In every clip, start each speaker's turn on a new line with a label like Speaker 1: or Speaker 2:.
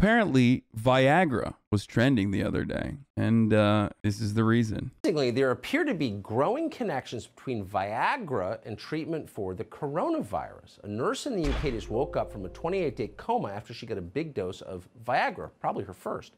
Speaker 1: apparently Viagra was trending the other day, and this is the reason.
Speaker 2: There appear to be growing connections between Viagra and treatment for the coronavirus. A nurse in the UK just woke up from a 28-day coma after she got a big dose of Viagra, probably her first.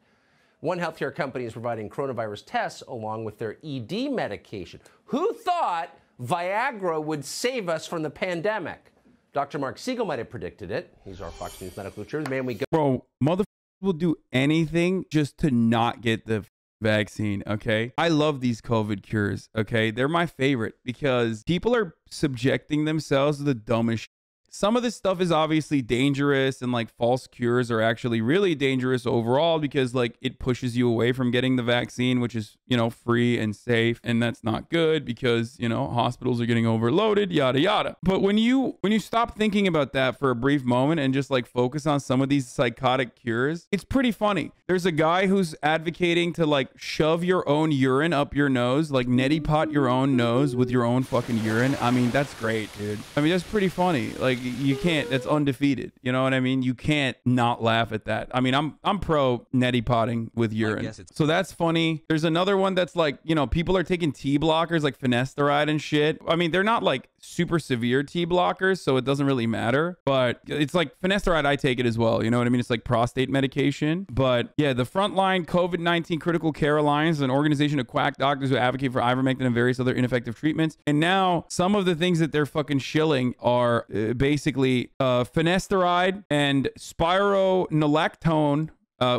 Speaker 2: One healthcare company is providing coronavirus tests along with their ED medication. Who thought Viagra would save us from the pandemic? Dr. Mark Siegel might have predicted it. He's our Fox News medical reporter. The man we go.
Speaker 1: Bro, motherfuckers will do anything just to not get the vaccine, okay? I love these COVID cures, okay? They're my favorite because people are subjecting themselves to the dumbest shit. Some of this stuff is obviously dangerous, and like false cures are actually really dangerous overall because like it pushes you away from getting the vaccine, which is, you know, free and safe. And that's not good because, you know, hospitals are getting overloaded, yada, yada. But when you stop thinking about that for a brief moment and just like focus on some of these psychotic cures, it's pretty funny. There's a guy who's advocating to like shove your own urine up your nose, like neti pot your own nose with your own fucking urine. I mean, that's great, dude. I mean, that's pretty funny. Like, you can't, that's undefeated. You know what I mean? You can't not laugh at that. I mean, I'm pro neti potting with urine. So that's funny. There's another one that's like, you know, people are taking T blockers like finasteride and shit. I mean, they're not like super severe T blockers, so it doesn't really matter. But it's like finasteride, I take it as well. You know what I mean? It's like prostate medication. But yeah, the Frontline COVID-19 Critical Care Alliance is an organization of quack doctors who advocate for ivermectin and various other ineffective treatments. And now some of the things that they're fucking shilling are basically finasteride and spironolactone,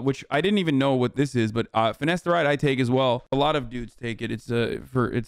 Speaker 1: which I didn't even know what this is, but finasteride I take as well. A lot of dudes take it. It's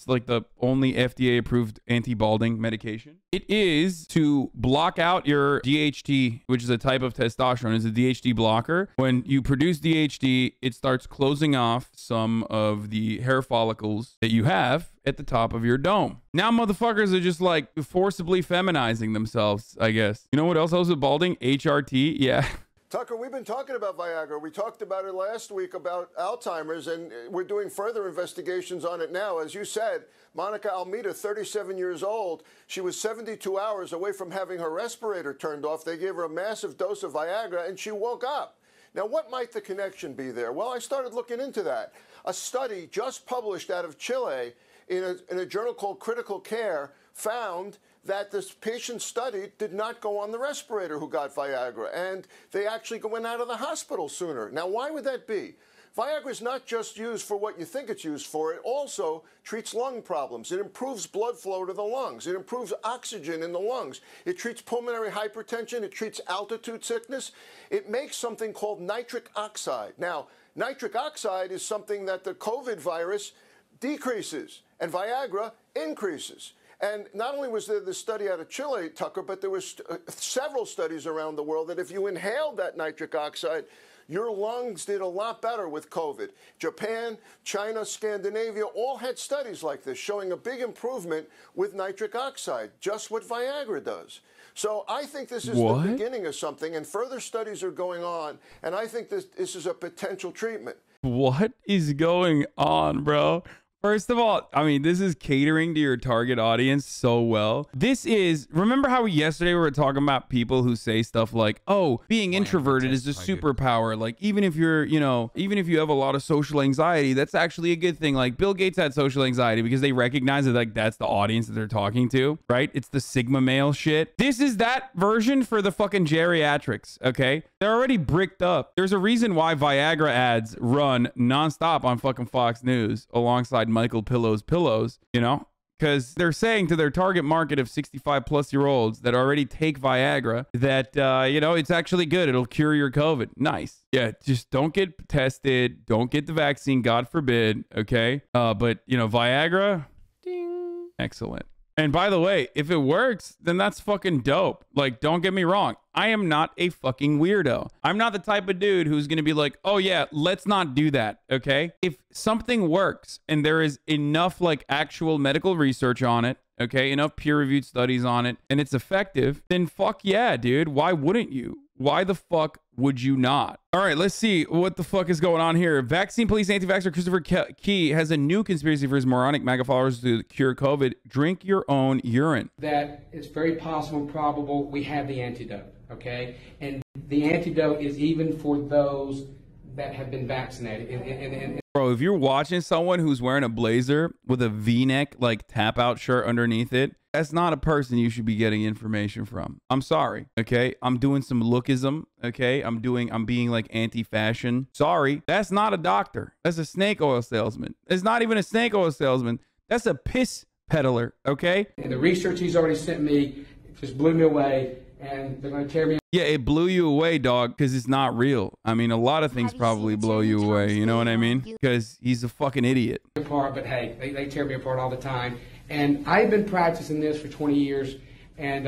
Speaker 1: like the only FDA approved anti-balding medication. It is to block out your DHT, which is a type of testosterone. It's a DHT blocker. When you produce DHT, it starts closing off some of the hair follicles that you have at the top of your dome. Now motherfuckers are just like forcibly feminizing themselves, I guess. You know what else I was with balding? HRT. Yeah.
Speaker 3: Tucker, we've been talking about Viagra. We talked about it last week about Alzheimer's, and we're doing further investigations on it now. As you said, Monica Almeida, 37 years old, she was 72 hours away from having her respirator turned off. They gave her a massive dose of Viagra, and she woke up. Now, what might the connection be there? Well, I started looking into that. A study just published out of Chile in a journal called Critical Care found that this patient studied did not go on the respirator who got Viagra, and they actually went out of the hospital sooner. Now, why would that be? Viagra is not just used for what you think it's used for. It also treats lung problems. It improves blood flow to the lungs. It improves oxygen in the lungs. It treats pulmonary hypertension. It treats altitude sickness. It makes something called nitric oxide. Now, nitric oxide is something that the COVID virus decreases, and Viagra increases. And not only was there this study out of Chile, Tucker, but there was several studies around the world that if you inhaled that nitric oxide, your lungs did a lot better with COVID. Japan, China, Scandinavia all had studies like this showing a big improvement with nitric oxide, just what Viagra does. So I think this is the beginning of something, and further studies are going on, and I think this is a potential treatment.
Speaker 1: What is going on, bro? First of all, I mean, this is catering to your target audience so well. This is, remember how yesterday we were talking about people who say stuff like, oh, being introverted is a superpower. Like, even if you're, you know, even if you have a lot of social anxiety, that's actually a good thing. Like, Bill Gates had social anxiety because they recognize that, like, that's the audience that they're talking to, right? It's the Sigma male shit. This is that version for the fucking geriatrics, okay? They're already bricked up. There's a reason why Viagra ads run nonstop on fucking Fox News alongside Michael Pillow's pillows, you know, because they're saying to their target market of 65-plus-year-olds that already take Viagra that, you know, it's actually good. It'll cure your COVID. Nice. Yeah, just don't get tested. Don't get the vaccine, God forbid, okay? But, you know, Viagra, ding, excellent. And by the way, if it works, then that's fucking dope. Like, don't get me wrong. I am not a fucking weirdo. I'm not the type of dude who's going to be like, oh yeah, let's not do that. Okay. If something works and there is enough like actual medical research on it, okay, enough peer-reviewed studies on it, and it's effective, then fuck yeah, dude. Why wouldn't you? Why the fuck would you not? All right, let's see what the fuck is going on here. Vaccine police anti-vaxxer Christopher Key has a new conspiracy for his moronic MAGA followers to cure COVID. Drink your own urine.
Speaker 4: That it's very possible, probable we have the antidote. okay? And the antidote is even for those that have been vaccinated.
Speaker 1: Bro, if you're watching someone who's wearing a blazer with a V-neck, like tap-out shirt underneath it, that's not a person you should be getting information from. I'm sorry, okay? I'm doing some lookism, okay? I'm being like anti-fashion. Sorry, that's not a doctor. That's a snake oil salesman. It's not even a snake oil salesman. That's a piss peddler, okay?
Speaker 4: And the research he's already sent me just blew me away, and they're going to tear me.
Speaker 1: Yeah, it blew you away, dog, because it's not real. I mean, a lot of things probably blow you away. You know what I mean? Because he's a fucking idiot.
Speaker 4: Apart, but hey, they tear me apart all the time. And I've been practicing this for 20 years, and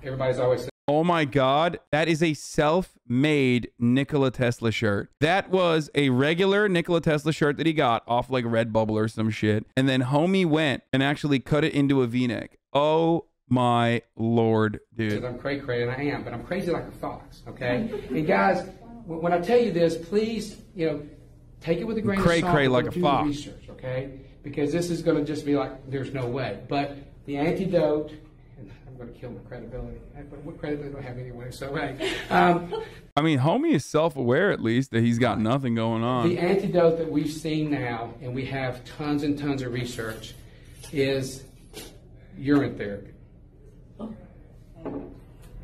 Speaker 4: everybody's always saying,
Speaker 1: oh my God, that is a self-made Nikola Tesla shirt. That was a regular Nikola Tesla shirt that he got off like Redbubble or some shit. And then homie went and actually cut it into a V-neck. Oh my Lord, dude.
Speaker 4: I'm cray-cray, and I am, but I'm crazy like a fox, okay? And guys, when I tell you this, please, you know, take it with a grain of salt.
Speaker 1: Cray-cray like a fox.
Speaker 4: Research, okay? Because this is going to just be like, there's no way. But the antidote, and I'm going to kill my credibility. What credibility do I have anyway? So, hey.
Speaker 1: I mean, homie is self-aware at least that he's got nothing going on.
Speaker 4: The antidote that we've seen now, and we have tons and tons of research, is urine therapy.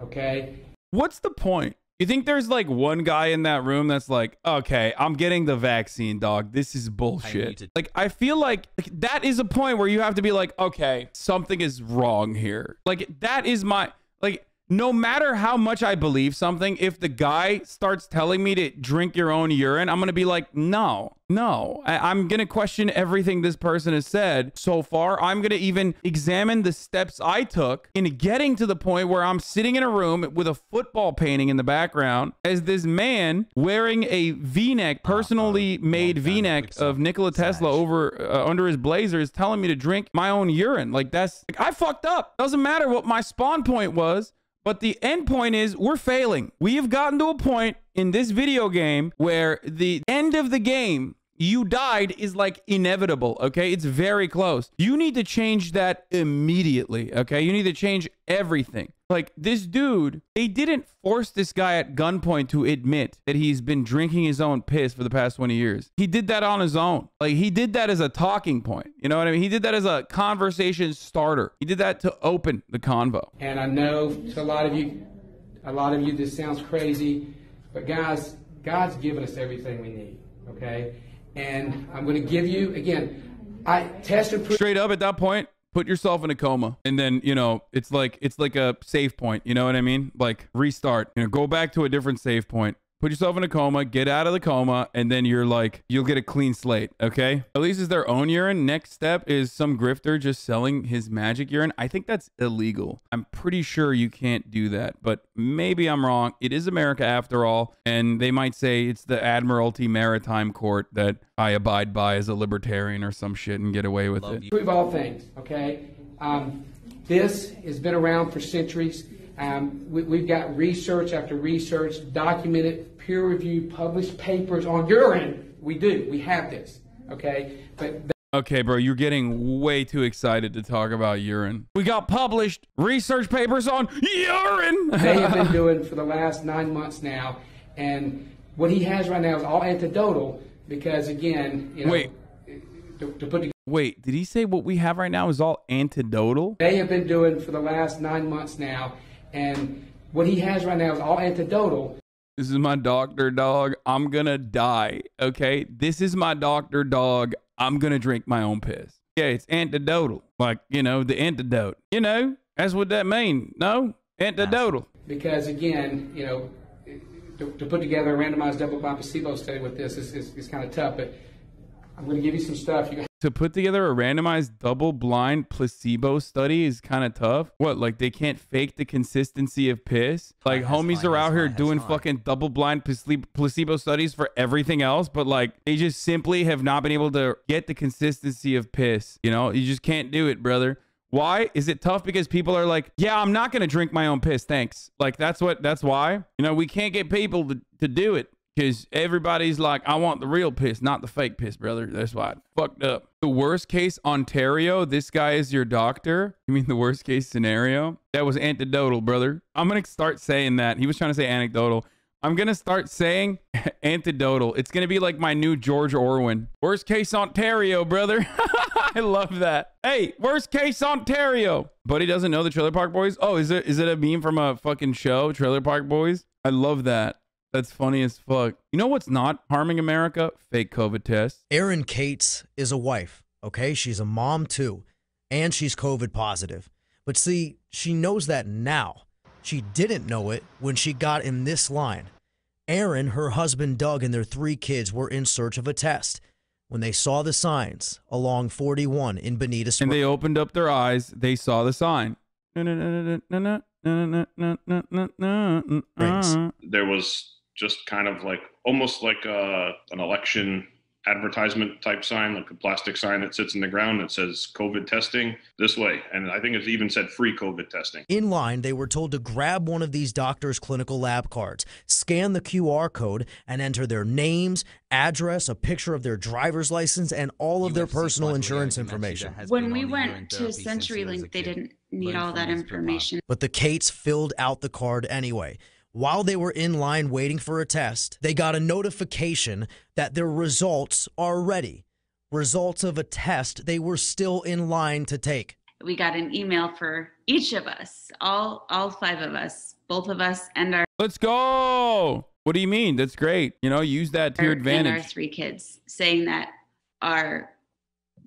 Speaker 4: Okay?
Speaker 1: What's the point? You think there's like one guy in that room that's like, okay, I'm getting the vaccine, dog. This is bullshit. Like, I feel like that is a point where you have to be like, okay, something is wrong here. Like, that is my, like, no matter how much I believe something, if the guy starts telling me to drink your own urine, I'm going to be like, no. I'm going to question everything this person has said so far. I'm going to even examine the steps I took in getting to the point where I'm sitting in a room with a football painting in the background as this man wearing a V-neck, personally made V-neck of Nikola Tesla over under his blazer is telling me to drink my own urine. Like, that's, like, I fucked up. Doesn't matter what my spawn point was. But the end point is we're failing. We have gotten to a point in this video game where the end of the game, you died, is like inevitable, okay? It's very close. You need to change that immediately, okay? You need to change everything. Like, this dude, they didn't force this guy at gunpoint to admit that he's been drinking his own piss for the past 20 years. He did that on his own. Like, he did that as a talking point. You know what I mean? He did that as a conversation starter. He did that to open the convo.
Speaker 4: And I know to a lot of you, this sounds crazy, but guys, God's given us everything we need, okay? And I'm going to give you, again, I tested
Speaker 1: straight up at that point. Put yourself in a coma, and then, you know, it's like a save point. You know what I mean? Like, restart, you know, go back to a different save point. Put yourself in a coma, get out of the coma, and then you're like, you'll get a clean slate, okay? At least it's their own urine. Next step is some grifter just selling his magic urine. I think that's illegal. I'm pretty sure you can't do that, but maybe I'm wrong. It is America after all, and they might say it's the Admiralty Maritime Court that I abide by as a libertarian or some shit and get away with it.
Speaker 4: Prove all things, okay? This has been around for centuries. We've got research after research, documented, peer-reviewed, published papers on urine. We do. We have this, okay? But
Speaker 1: okay, bro, you're getting way too excited to talk about urine. We got published research papers on urine.
Speaker 4: They have been doing for the last 9 months now, and what he has right now is all antidotal because, again, you know,
Speaker 1: wait,
Speaker 4: to put together.
Speaker 1: Wait, did he say what we have right now is all antidotal?
Speaker 4: They have been doing for the last 9 months now. And what he has right now is all antidotal.
Speaker 1: This is my doctor, dog. I'm gonna die, okay? This is my doctor, dog. I'm gonna drink my own piss. Yeah, it's antidotal. Like, you know, the antidote. You know, that's what that means. No? Antidotal.
Speaker 4: Because, again, you know, to put together a randomized double-blind placebo study with this is kind of tough, but I'm going to give you some stuff.
Speaker 1: To put together a randomized double-blind placebo study is kind of tough. What, like they can't fake the consistency of piss? Like homies are out here doing fucking double-blind placebo studies for everything else, but like they just simply have not been able to get the consistency of piss. You know, you just can't do it, brother. Why? Is it tough because people are like, yeah, I'm not going to drink my own piss, thanks. Like that's why. You know, we can't get people to do it. Because everybody's like, I want the real piss, not the fake piss, brother. That's why I fucked up. The worst case Ontario, this guy is your doctor. You mean the worst case scenario? That was anecdotal, brother. I'm going to start saying that. He was trying to say anecdotal. I'm going to start saying anecdotal. It's going to be like my new George Orwin. Worst case Ontario, brother. I love that. Hey, worst case Ontario. But he doesn't know the Trailer Park Boys. Oh, is it a meme from a fucking show, Trailer Park Boys? I love that. That's funny as fuck. You know what's not harming America? Fake COVID tests.
Speaker 5: Erin Cates is a wife, okay? She's a mom too, and she's COVID positive. But see, she knows that now. She didn't know it when she got in this line. Erin, her husband Doug, and their 3 kids were in search of a test when they saw the signs along 41 in Bonita Springs.
Speaker 1: And they opened up their eyes. They saw the sign.
Speaker 6: There was just kind of like almost like an election advertisement type sign, like a plastic sign that sits in the ground that says COVID testing this way. And I think it even said free COVID testing.
Speaker 5: In line, they were told to grab one of these doctors' clinical lab cards, scan the QR code, and enter their names, address, a picture of their driver's license, and all of their personal insurance information.
Speaker 7: When we went to CenturyLink, they didn't need all that information.
Speaker 5: But the Cates filled out the card anyway. While they were in line waiting for a test, they got a notification that their results are ready. Results of a test they were still in line to take.
Speaker 7: We got an email for each of us, all 5 of us, both of us and our...
Speaker 1: Let's go. What do you mean? That's great. You know, use that to your advantage.
Speaker 7: And our 3 kids saying that our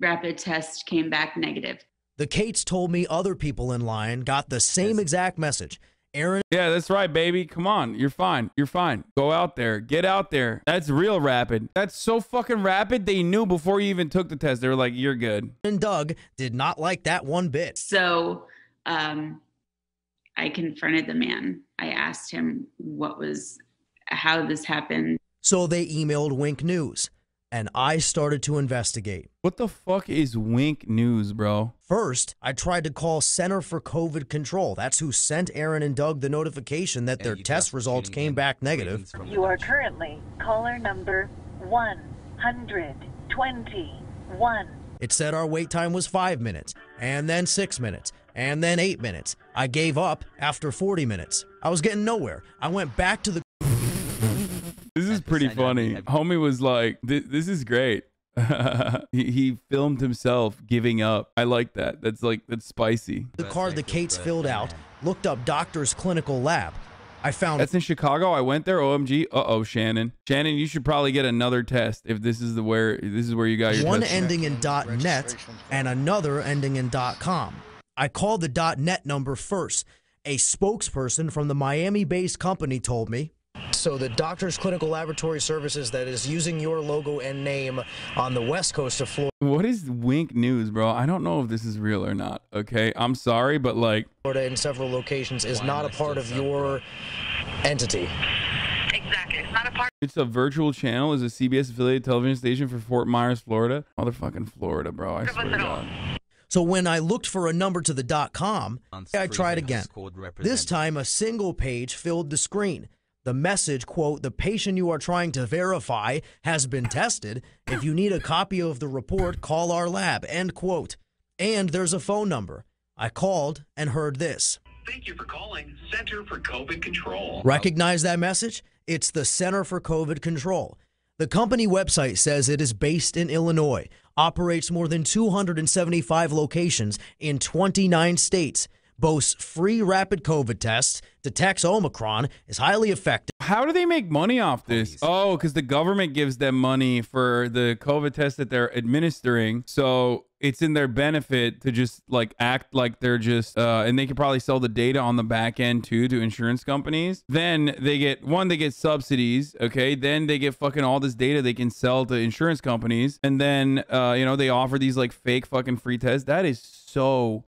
Speaker 7: rapid test came back negative.
Speaker 5: The Cates told me other people in line got the same exact message. Erin.
Speaker 1: Yeah, that's right, baby. Come on. You're fine. You're fine. Go out there. Get out there. That's real rapid. That's so fucking rapid. They knew before you even took the test. They were like, you're good.
Speaker 5: And Doug did not like that one bit.
Speaker 7: So I confronted the man. I asked him how this happened.
Speaker 5: So they emailed Wink News, and I started to investigate.
Speaker 1: What the fuck is Wink News, bro?
Speaker 5: First, I tried to call Center for COVID Control. That's who sent Erin and Doug the notification that their test results came back negative.
Speaker 8: You are currently caller number 121.
Speaker 5: It said our wait time was 5 minutes, and then 6 minutes, and then 8 minutes. I gave up after 40 minutes. I was getting nowhere. I went back to the...
Speaker 1: This is pretty funny. Homie was like, this is great. he filmed himself giving up. I like that. That's spicy.
Speaker 5: The card the Cates filled out, looked up doctor's clinical lab. I found...
Speaker 1: That's in Chicago. I went there. OMG. Uh-oh, Shannon. Shannon, you should probably get another test if this is where you got your
Speaker 5: one
Speaker 1: test.
Speaker 5: ending in .net and another ending in .com. I called the .net number first. A spokesperson from the Miami-based company told me, so the Doctors Clinical Laboratory Services that is using your logo and name on the west coast of Florida.
Speaker 1: What is Wink News, bro? I don't know if this is real or not, okay? I'm sorry, but like...
Speaker 5: Florida in several locations is not a part of your entity.
Speaker 8: Exactly. It's not a part.
Speaker 1: It's a virtual channel. It's a CBS affiliated television station for Fort Myers, Florida. Motherfucking Florida, bro. I swear to God.
Speaker 5: So when I looked for a number to the .com, I tried again. This time, a single page filled the screen. The message, quote, the patient you are trying to verify has been tested. If you need a copy of the report, call our lab, end quote. And there's a phone number. I called and heard this.
Speaker 9: Thank you for calling Center for COVID Control.
Speaker 5: Recognize that message? It's the Center for COVID Control. The company website says it is based in Illinois, operates more than 275 locations in 29 states, boasts free rapid COVID tests, detects Omicron, is highly effective.
Speaker 1: How do they make money off this? Oh, because the government gives them money for the COVID test that they're administering. So it's in their benefit to just like act like they're just, and they could probably sell the data on the back end too to insurance companies. Then they get subsidies. Okay. Then they get fucking all this data they can sell to insurance companies. And then, they offer these like fake fucking free tests. That is so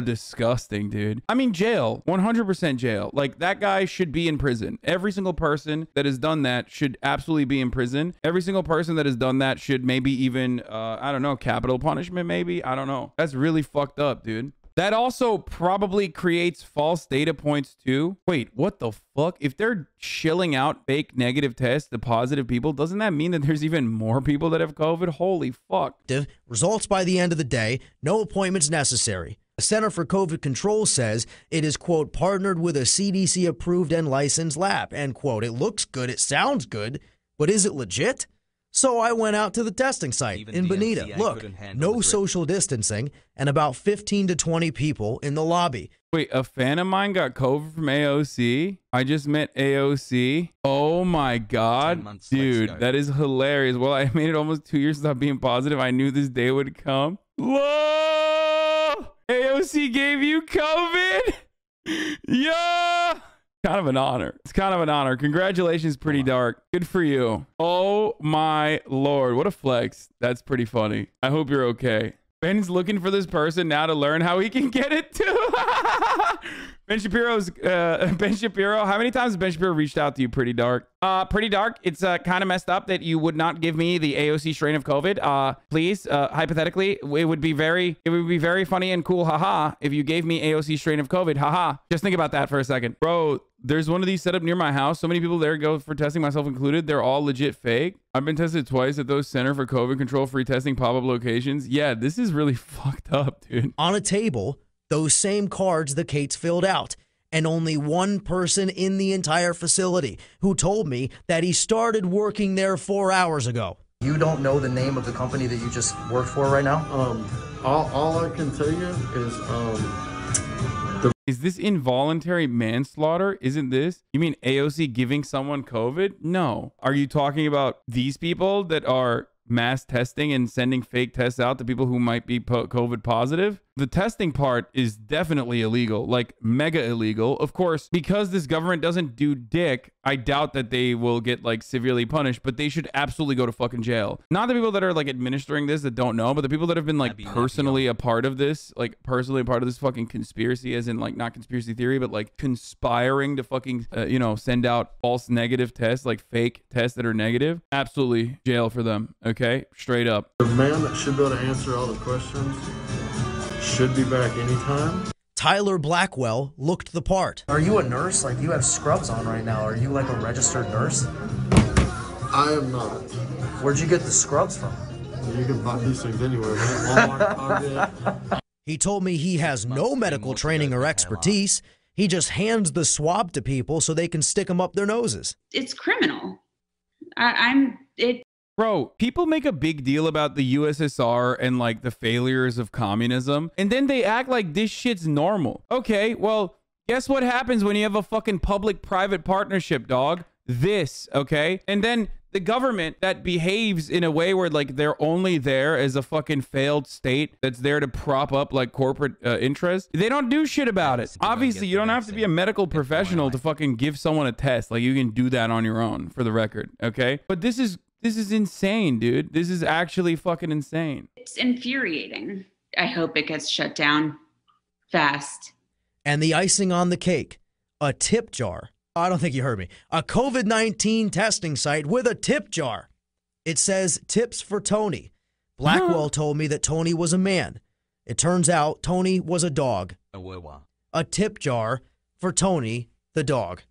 Speaker 1: disgusting, dude. I mean, jail, 100% jail. Like that guy should be in prison. Every single person that has done that should absolutely be in prison. Every single person that has done that should maybe even, I don't know, capital punishment, maybe. I don't know. That's really fucked up, dude. That also probably creates false data points too. Wait, what the fuck? If they're shilling out fake negative tests to positive people, doesn't that mean that there's even more people that have COVID? Holy fuck.
Speaker 5: Results by the end of the day, no appointments necessary. The Center for COVID Control says it is, quote, partnered with a CDC approved and licensed lab, end quote. It looks good, it sounds good, but is it legit? So I went out to the testing site in Bonita. Look, no social distancing and about 15 to 20 people in the lobby.
Speaker 1: Wait, a fan of mine got COVID from AOC? I just met AOC. Oh my God. Dude, that is hilarious. Well, I made it almost 2 years without being positive. I knew this day would come. Whoa! AOC gave you COVID? Yeah! Kind of an honor. It's kind of an honor. Congratulations, Pretty Dark. Good for you. Oh my Lord. What a flex. That's pretty funny. I hope you're okay. Ben's looking for this person now to learn how he can get it too. Ben Shapiro, how many times has Ben Shapiro reached out to you, Pretty Dark? Pretty Dark, it's kind of messed up that you would not give me the AOC strain of COVID. Please, hypothetically, it would be very funny and cool, haha, if you gave me AOC strain of COVID, haha. Just think about that for a second. Bro, there's one of these set up near my house. So many people there go for testing, myself included. They're all legit fake. I've been tested twice at those Center for COVID Control free testing pop-up locations. Yeah, this is really fucked up, dude.
Speaker 5: On a table, those same cards the Kates filled out, and only one person in the entire facility who told me that he started working there 4 hours ago.
Speaker 10: You don't know the name of the company that you just worked for right now?
Speaker 11: All I can tell you is
Speaker 1: Is this involuntary manslaughter? Isn't this? You mean AOC giving someone COVID? No. Are you talking about these people that are mass testing and sending fake tests out to people who might be COVID positive? The testing part is definitely illegal, like mega illegal. Of course, because this government doesn't do dick, I doubt that they will get like severely punished, but they should absolutely go to fucking jail. Not the people that are like administering this that don't know, but the people that have been like personally a part of this, like personally a part of this fucking conspiracy, as in like not conspiracy theory, but like conspiring to fucking, you know, send out false negative tests, like fake tests that are negative. Absolutely jail for them. Okay. Straight up.
Speaker 11: The man that should be able to answer all the questions should be back anytime.
Speaker 5: Tyler Blackwell looked the part.
Speaker 10: Are you a nurse? Like, you have scrubs on right now. Are you like a registered nurse?
Speaker 11: I am not.
Speaker 10: Where'd you get the scrubs from?
Speaker 11: You can buy these things anywhere, man. Walmart, Target.
Speaker 5: He told me he has no medical training or expertise. He just hands the swab to people so they can stick them up their noses.
Speaker 7: It's criminal.
Speaker 1: Bro, people make a big deal about the USSR and like the failures of communism, and then they act like this shit's normal. Okay, well, guess what happens when you have a fucking public-private partnership, dog? This, okay? And then the government that behaves in a way where like they're only there as a fucking failed state that's there to prop up like corporate interests, they don't do shit about it. Obviously, you don't have to be a medical professional to fucking give someone a test. Like, you can do that on your own, for the record, okay? But this is insane, dude. This is actually fucking insane.
Speaker 7: It's infuriating. I hope it gets shut down fast.
Speaker 5: And the icing on the cake, a tip jar. I don't think you heard me. A COVID-19 testing site with a tip jar. It says tips for Tony. Blackwell told me that Tony was a man. It turns out Tony was a dog. A tip jar for Tony, the dog.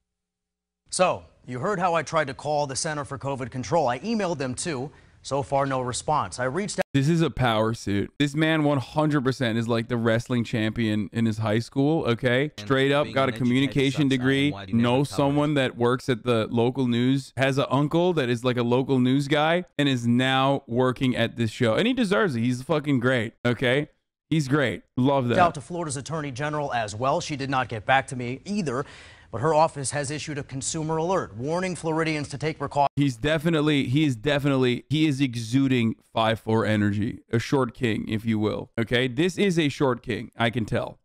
Speaker 10: So, you heard how I tried to call the Center for COVID Control. I emailed them too. So far, no response. I reached out.
Speaker 1: This is a power suit. This man 100% is like the wrestling champion in his high school, okay? Straight up, got a communication degree, knows someone that works at the local news, has an uncle that is like a local news guy, and is now working at this show. And he deserves it. He's fucking great, okay? He's great. Love that.
Speaker 10: Out to Florida's Attorney General as well. She did not get back to me either. But her office has issued a consumer alert warning Floridians to take precautions.
Speaker 1: He is exuding 5'4" energy, a short king, if you will. Okay, this is a short king. I can tell.